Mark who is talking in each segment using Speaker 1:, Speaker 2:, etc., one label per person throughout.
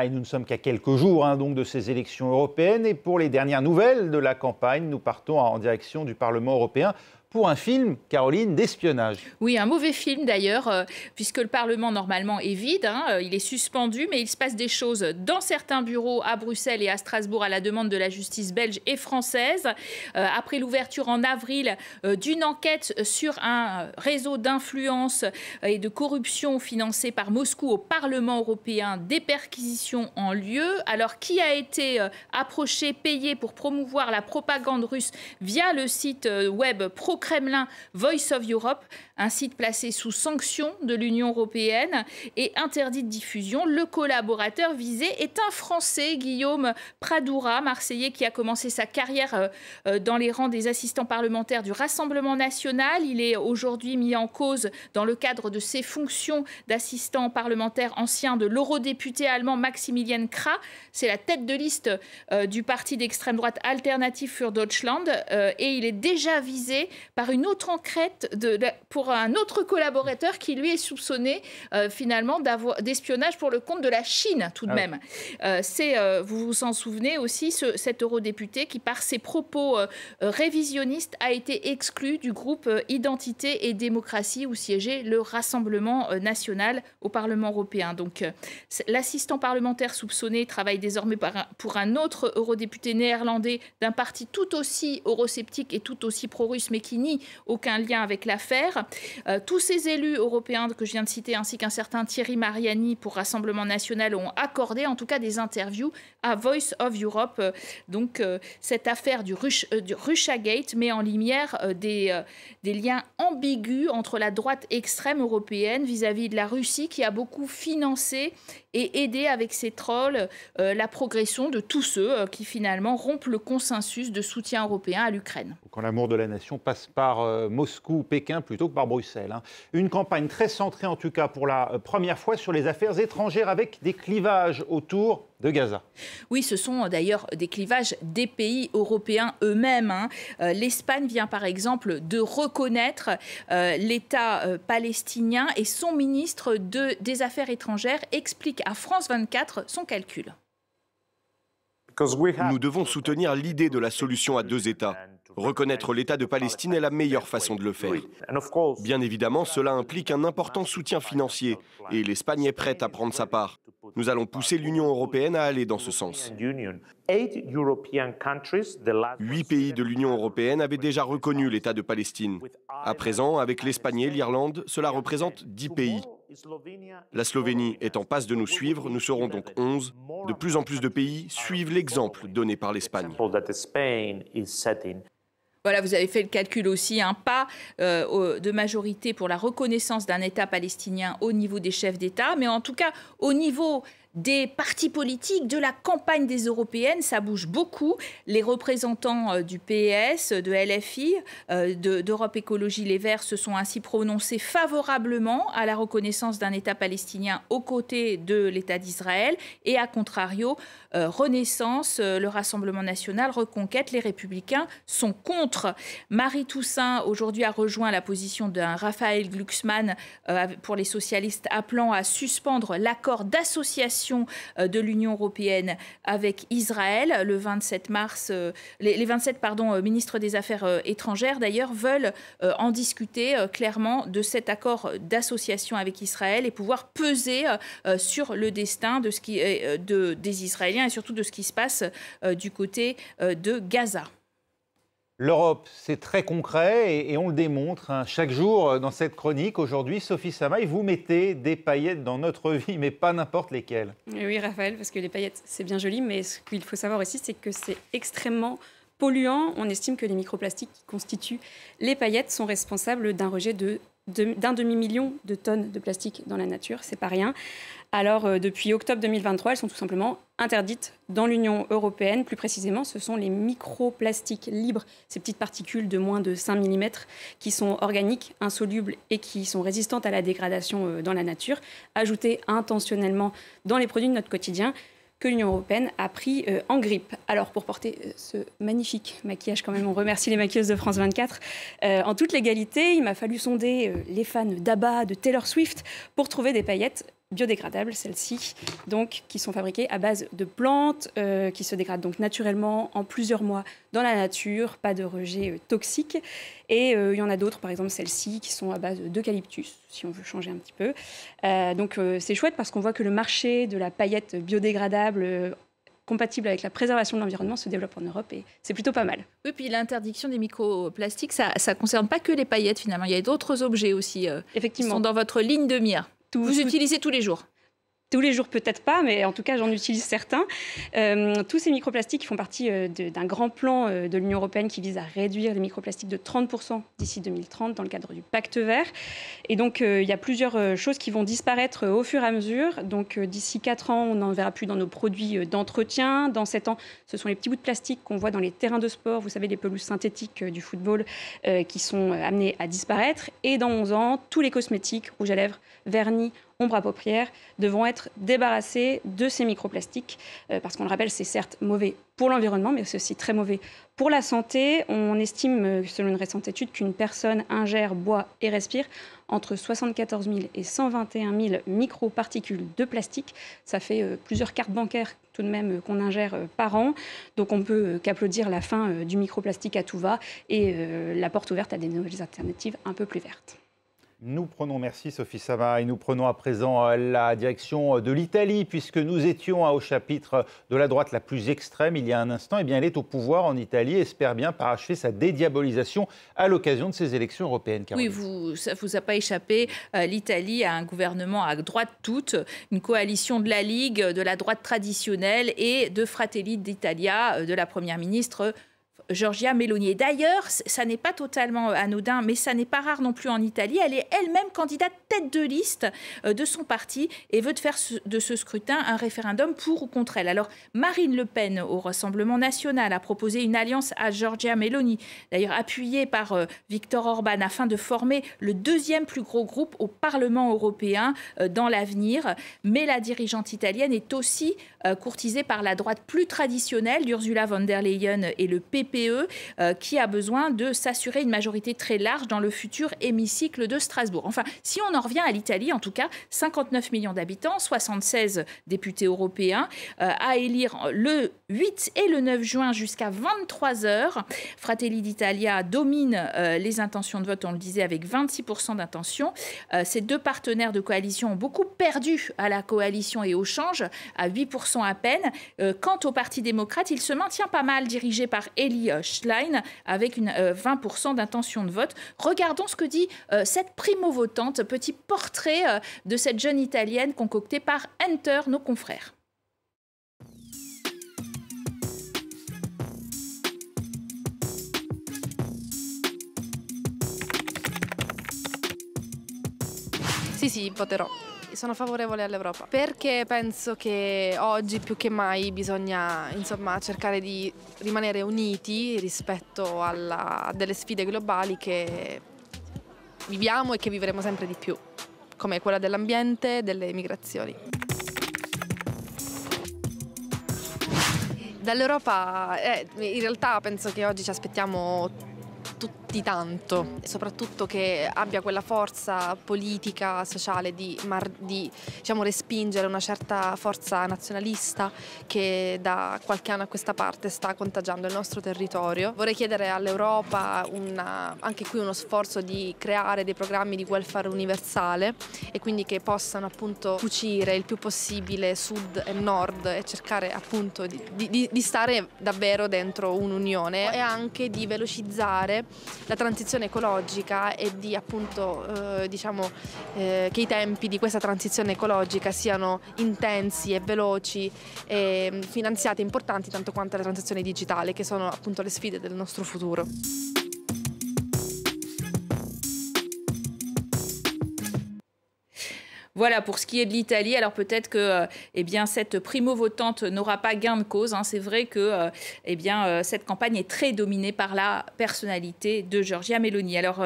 Speaker 1: Et nous ne sommes qu'à quelques jours donc de ces élections européennes. Et pour les dernières nouvelles de la campagne, nous partons en direction du Parlement européen pour un film, Caroline, d'espionnage.
Speaker 2: Oui, un mauvais film d'ailleurs, puisque le Parlement normalement est vide, il est suspendu, mais il se passe des choses dans certains bureaux à Bruxelles et à Strasbourg à la demande de la justice belge et française. Après l'ouverture en avril d'une enquête sur un réseau d'influence et de corruption financé par Moscou au Parlement européen, des perquisitions en lieu. Alors, qui a été approché, payé pour promouvoir la propagande russe via le site web pro-Kremlin Voice of Europe, un site placé sous sanction de l'Union européenne et interdit de diffusion? Le collaborateur visé est un Français, Guillaume Pradoura, Marseillais, qui a commencé sa carrière dans les rangs des assistants parlementaires du Rassemblement national. Il est aujourd'hui mis en cause dans le cadre de ses fonctions d'assistant parlementaire ancien de l'eurodéputé allemand Maximilian Krah. C'est la tête de liste du parti d'extrême droite Alternative für Deutschland et il est déjà visé par une autre enquête pour un autre collaborateur qui lui est soupçonné finalement d'espionnage pour le compte de la Chine tout de même. Vous vous en souvenez aussi, cet eurodéputé qui par ses propos révisionnistes a été exclu du groupe Identité et démocratie où siégeait le Rassemblement national au Parlement européen. Donc l'assistant parlementaire soupçonné travaille désormais pour un autre eurodéputé néerlandais d'un parti tout aussi eurosceptique et tout aussi pro-russe, mais qui nie aucun lien avec l'affaire. Tous ces élus européens que je viens de citer, ainsi qu'un certain Thierry Mariani pour Rassemblement national, ont accordé en tout cas des interviews à Voice of Europe. Donc cette affaire du Russiagate met en lumière des liens ambigus entre la droite extrême européenne vis-à-vis de la Russie, qui a beaucoup financé et aidé avec ses trolls la progression de tous ceux qui finalement rompent le consensus de soutien européen à l'Ukraine.
Speaker 1: Quand l'amour de la nation passe par Moscou ou Pékin plutôt que par Bruxelles. Une campagne très centrée en tout cas pour la première fois sur les affaires étrangères avec des clivages autour de Gaza.
Speaker 2: Oui, ce sont d'ailleurs des clivages des pays européens eux-mêmes. L'Espagne vient par exemple de reconnaître l'État palestinien et son ministre des Affaires étrangères explique à France 24 son calcul.
Speaker 3: Nous devons soutenir l'idée de la solution à deux États. Reconnaître l'État de Palestine est la meilleure façon de le faire. Bien évidemment, cela implique un important soutien financier et l'Espagne est prête à prendre sa part. Nous allons pousser l'Union européenne à aller dans ce sens. 8 pays de l'Union européenne avaient déjà reconnu l'État de Palestine. À présent, avec l'Espagne et l'Irlande, cela représente 10 pays. La Slovénie est en passe de nous suivre, nous serons donc 11. De plus en plus de pays suivent l'exemple donné par l'Espagne.
Speaker 2: Voilà, vous avez fait le calcul aussi, pas de majorité pour la reconnaissance d'un État palestinien au niveau des chefs d'État, mais en tout cas au niveau des partis politiques, de la campagne des européennes, ça bouge beaucoup. Les représentants du PS, de LFI, d'Europe Écologie Les Verts se sont ainsi prononcés favorablement à la reconnaissance d'un État palestinien aux côtés de l'État d'Israël. Et à contrario, Renaissance, le Rassemblement national, Reconquête, les Républicains sont contre. Marie Toussaint, aujourd'hui, a rejoint la position d'un Raphaël Glucksmann pour les socialistes, appelant à suspendre l'accord d'association de l'Union européenne avec Israël. Le 27 mars, les 27 ministres des Affaires étrangères, d'ailleurs, veulent en discuter clairement de cet accord d'association avec Israël et pouvoir peser sur le destin de des Israéliens et surtout de ce qui se passe du côté de Gaza.
Speaker 1: L'Europe, c'est très concret et on le démontre chaque jour dans cette chronique. Aujourd'hui, Sophie Samaï, vous mettez des paillettes dans notre vie, mais pas n'importe lesquelles.
Speaker 4: Oui, Raphaël, parce que les paillettes, c'est bien joli, mais ce qu'il faut savoir aussi, c'est que c'est extrêmement polluant. On estime que les microplastiques qui constituent les paillettes sont responsables d'un rejet d'un demi-million de tonnes de plastique dans la nature. C'est pas rien. Alors, depuis octobre 2023, elles sont tout simplement interdites dans l'Union européenne. Plus précisément, ce sont les microplastiques libres, ces petites particules de moins de 5 mm qui sont organiques, insolubles et qui sont résistantes à la dégradation dans la nature, ajoutées intentionnellement dans les produits de notre quotidien, que l'Union européenne a pris en grippe. Alors, pour porter ce magnifique maquillage, quand même, on remercie les maquilleuses de France 24. En toute légalité, il m'a fallu sonder les fans d'ABBA, de Taylor Swift, pour trouver des paillettes biodégradables, celles-ci, donc qui sont fabriquées à base de plantes, qui se dégradent donc naturellement en plusieurs mois dans la nature, pas de rejet toxique. Et il y en a d'autres, par exemple celles-ci, qui sont à base d'eucalyptus, si on veut changer un petit peu. Donc c'est chouette parce qu'on voit que le marché de la paillette biodégradable compatible avec la préservation de l'environnement se développe en Europe et c'est plutôt pas mal.
Speaker 2: Oui, puis l'interdiction des microplastiques, ça ne concerne pas que les paillettes finalement. Il y a d'autres objets aussi
Speaker 4: Effectivement.
Speaker 2: qui sont dans votre ligne de mire. Vous utilisez tous les jours?
Speaker 4: Tous les jours, peut-être pas, mais en tout cas, j'en utilise certains. Tous ces microplastiques font partie d'un grand plan de l'Union européenne qui vise à réduire les microplastiques de 30% d'ici 2030 dans le cadre du Pacte vert. Et donc, il y a plusieurs choses qui vont disparaître au fur et à mesure. Donc, d'ici 4 ans, on n'en verra plus dans nos produits d'entretien. Dans 7 ans, ce sont les petits bouts de plastique qu'on voit dans les terrains de sport, vous savez, les pelouses synthétiques du football qui sont amenés à disparaître. Et dans 11 ans, tous les cosmétiques, rouge à lèvres, vernis, ombre à paupières, devront être débarrassés de ces microplastiques parce qu'on le rappelle, c'est certes mauvais pour l'environnement, mais c'est aussi très mauvais pour la santé. On estime, selon une récente étude, qu'une personne ingère, boit et respire entre 74 000 et 121 000 microparticules de plastique. Ça fait plusieurs cartes bancaires tout de même qu'on ingère par an. Donc on peut qu'applaudir la fin du microplastique à tout va et la porte ouverte à des nouvelles alternatives un peu plus vertes.
Speaker 1: Nous prenons, merci Sophie Savah, et nous prenons à présent la direction de l'Italie, puisque nous étions au chapitre de la droite la plus extrême il y a un instant. Eh bien, elle est au pouvoir en Italie et espère bien parachever sa dédiabolisation à l'occasion de ces élections européennes. Caroline.
Speaker 2: Oui, ça ne vous a pas échappé. L'Italie a un gouvernement à droite toute, une coalition de la Ligue, de la droite traditionnelle et de Fratelli d'Italia, de la première ministre Giorgia Meloni. Et d'ailleurs, ça n'est pas totalement anodin, mais ça n'est pas rare non plus en Italie. Elle est elle-même candidate tête de liste de son parti et veut faire de ce scrutin un référendum pour ou contre elle. Alors, Marine Le Pen, au Rassemblement national, a proposé une alliance à Giorgia Meloni, d'ailleurs appuyée par Viktor Orban, afin de former le deuxième plus gros groupe au Parlement européen dans l'avenir. Mais la dirigeante italienne est aussi courtisée par la droite plus traditionnelle d'Ursula von der Leyen et le PPE, qui a besoin de s'assurer une majorité très large dans le futur hémicycle de Strasbourg. Enfin, si on en revient à l'Italie, en tout cas, 59 millions d'habitants, 76 députés européens, à élire le 8 et le 9 juin jusqu'à 23 heures. Fratelli d'Italia domine les intentions de vote, on le disait, avec 26% d'intention. Ces deux partenaires de coalition ont beaucoup perdu à la coalition et au change, à 8% à peine. Quant au Parti démocrate, il se maintient pas mal, dirigé par Eli Schlein, avec 20% d'intention de vote. Regardons ce que dit cette primo-votante, petit portrait de cette jeune Italienne concoctée par Enter, nos confrères.
Speaker 5: Sì, voterò. Sono favorevole all'Europa perché penso che oggi più che mai bisogna cercare di rimanere uniti rispetto a delle sfide globali che viviamo e che vivremo sempre di più, come quella dell'ambiente e delle migrazioni. Dall'Europa in realtà penso che oggi ci aspettiamo tutti tanto, soprattutto che abbia quella forza politica, sociale di respingere una certa forza nazionalista che da qualche anno a questa parte sta contagiando il nostro territorio. Vorrei chiedere all'Europa anche qui uno sforzo di creare dei programmi di welfare universale e quindi che possano appunto cucire il più possibile sud e nord e cercare appunto di stare davvero dentro un'unione e anche di velocizzare la transizione ecologica e di appunto che i tempi di questa transizione ecologica siano intensi e veloci e finanziati e importanti tanto quanto la transizione digitale, che sono appunto le sfide del nostro futuro.
Speaker 2: Voilà pour ce qui est de l'Italie. Alors peut-être que cette primo-votante n'aura pas gain de cause. C'est vrai que cette campagne est très dominée par la personnalité de Giorgia Meloni. Alors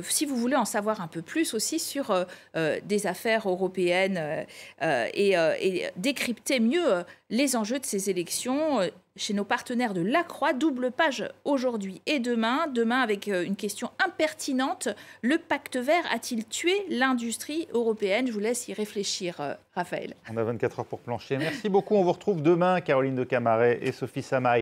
Speaker 2: si vous voulez en savoir un peu plus aussi sur des affaires européennes et décrypter mieux les enjeux de ces élections, chez nos partenaires de La Croix. Double page aujourd'hui et demain. Demain avec une question impertinente. Le pacte vert a-t-il tué l'industrie européenne? Je vous laisse y réfléchir, Raphaël.
Speaker 1: On a 24 heures pour plancher. Merci beaucoup. On vous retrouve demain, Caroline de Camaret et Sophie Samaï.